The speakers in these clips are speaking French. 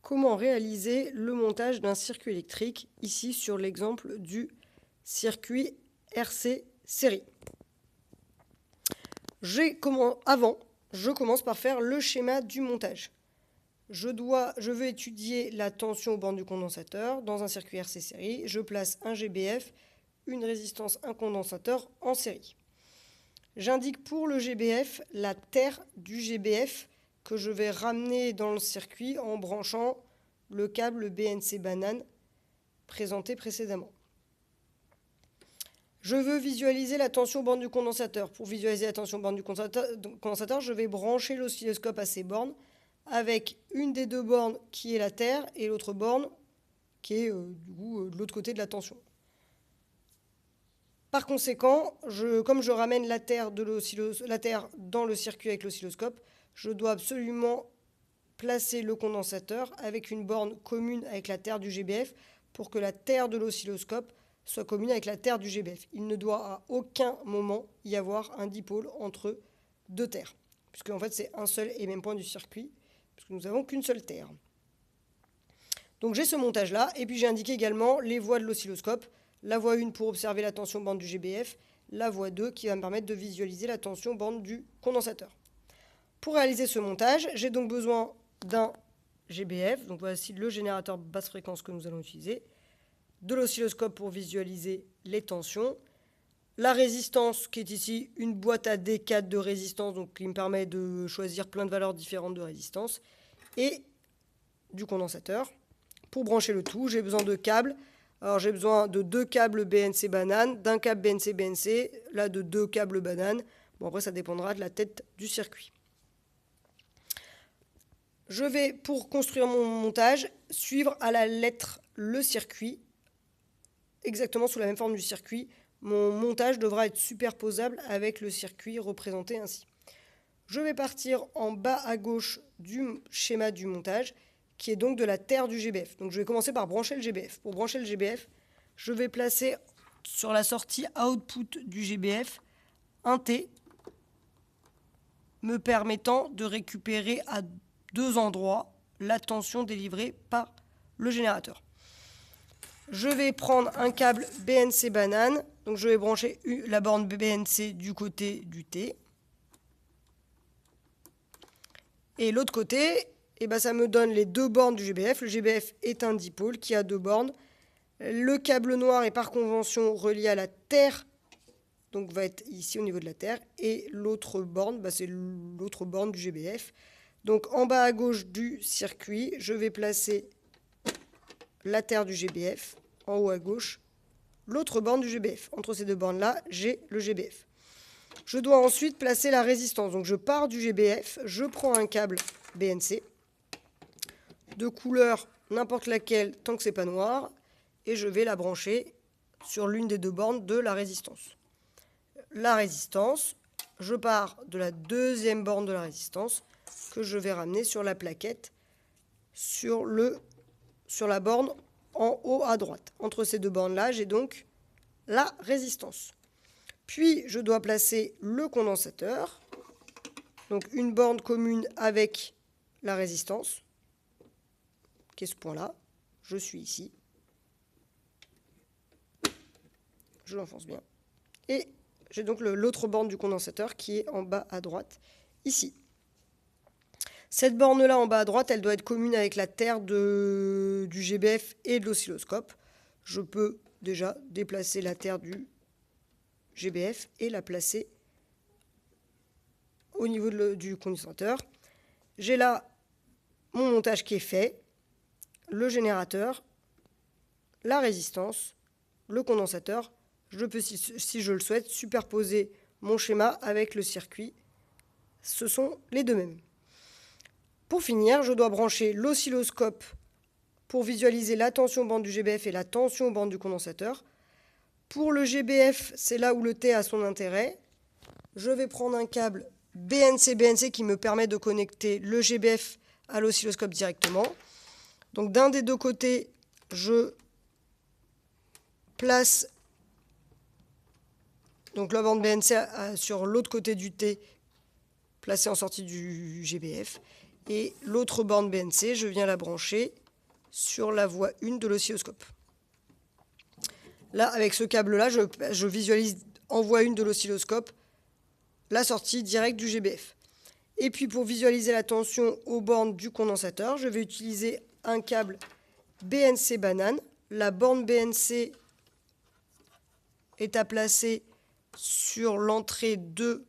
comment réaliser le montage d'un circuit électrique, ici sur l'exemple du circuit RC série. Avant, je commence par faire le schéma du montage. Je veux étudier la tension aux bornes du condensateur dans un circuit RC série. Je place un GBF, une résistance, un condensateur en série. J'indique pour le GBF la terre du GBF que je vais ramener dans le circuit en branchant le câble BNC banane présenté précédemment. Je veux visualiser la tension aux bornes du condensateur. Pour visualiser la tension aux bornes du condensateur, je vais brancher l'oscilloscope à ces bornes avec une des deux bornes qui est la terre et l'autre borne qui est de l'autre côté de la tension. Par conséquent, comme je ramène la terre dans le circuit avec l'oscilloscope, je dois absolument placer le condensateur avec une borne commune avec la terre du GBF pour que la terre de l'oscilloscope soit commune avec la terre du GBF. Il ne doit à aucun moment y avoir un dipôle entre deux terres, puisque en fait c'est un seul et même point du circuit, puisque nous n'avons qu'une seule terre. Donc j'ai ce montage-là, et puis j'ai indiqué également les voies de l'oscilloscope. La voie 1 pour observer la tension bande du GBF, la voie 2 qui va me permettre de visualiser la tension bande du condensateur. Pour réaliser ce montage, j'ai donc besoin d'un GBF, donc voici le générateur basse fréquence que nous allons utiliser, de l'oscilloscope pour visualiser les tensions, la résistance qui est ici une boîte à D4 de résistance, donc qui me permet de choisir plein de valeurs différentes de résistance, et du condensateur. Pour brancher le tout, j'ai besoin de câbles. Alors j'ai besoin de 2 câbles BNC banane, d'un câble BNC-BNC, là de 2 câbles banane. Bon, après ça dépendra de la tête du circuit. Je vais, pour construire mon montage, suivre à la lettre le circuit, exactement sous la même forme du circuit. Mon montage devra être superposable avec le circuit représenté ainsi. Je vais partir en bas à gauche du schéma du montage, qui est donc de la terre du GBF. Donc je vais commencer par brancher le GBF. Pour brancher le GBF, je vais placer sur la sortie output du GBF un T me permettant de récupérer à 2 endroits la tension délivrée par le générateur. Je vais prendre un câble BNC banane, donc je vais brancher la borne BNC du côté du T. Et l'autre côté, ça me donne les 2 bornes du GBF. Le GBF est un dipôle qui a 2 bornes. Le câble noir est par convention relié à la terre, donc va être ici au niveau de la terre. Et l'autre borne, c'est l'autre borne du GBF. Donc en bas à gauche du circuit, je vais placer la terre du GBF. En haut à gauche, l'autre borne du GBF. Entre ces 2 bornes-là, j'ai le GBF. Je dois ensuite placer la résistance. Donc je pars du GBF, je prends un câble BNC de couleur n'importe laquelle tant que c'est pas noir et je vais la brancher sur l'une des 2 bornes de la résistance. La résistance, je pars de la 2e borne de la résistance que je vais ramener sur la plaquette sur la borne en haut à droite. Entre ces 2 bornes-là, j'ai donc la résistance. Puis, je dois placer le condensateur, donc une borne commune avec la résistance, qui est ce point-là. Je suis ici. Je l'enfonce bien. Et j'ai donc l'autre borne du condensateur qui est en bas à droite, ici. Cette borne-là en bas à droite, elle doit être commune avec la terre du GBF et de l'oscilloscope. Je peux déjà déplacer la terre du GBF et la placer au niveau du condensateur. J'ai là mon montage qui est fait, le générateur, la résistance, le condensateur. Je peux, si je le souhaite, superposer mon schéma avec le circuit. Ce sont les 2 mêmes. Pour finir, je dois brancher l'oscilloscope pour visualiser la tension bande du GBF et la tension bande du condensateur. Pour le GBF, c'est là où le T a son intérêt. Je vais prendre un câble BNC-BNC qui me permet de connecter le GBF à l'oscilloscope directement. Donc d'un des 2 côtés, je place donc la borne BNC sur l'autre côté du T, placée en sortie du GBF. Et l'autre borne BNC, je viens la brancher sur la voie 1 de l'oscilloscope. Là, avec ce câble-là, je visualise en voie 1 de l'oscilloscope la sortie directe du GBF. Et puis pour visualiser la tension aux bornes du condensateur, je vais utiliser un câble BNC banane. La borne BNC est à placer sur l'entrée 2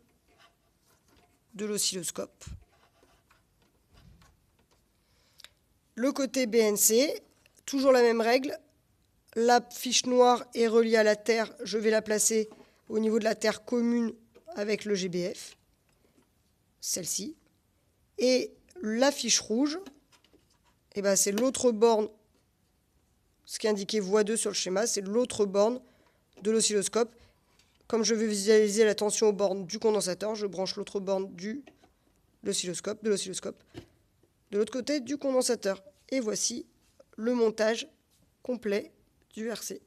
de l'oscilloscope. Le côté BNC, toujours la même règle. La fiche noire est reliée à la terre. Je vais la placer au niveau de la terre commune avec le GBF. Celle-ci. Et la fiche rouge, c'est l'autre borne. Ce qui est indiqué voie 2 sur le schéma, c'est l'autre borne de l'oscilloscope. Comme je veux visualiser la tension aux bornes du condensateur, je branche l'autre borne de l'oscilloscope de l'autre côté du condensateur. Et voici le montage complet du RC.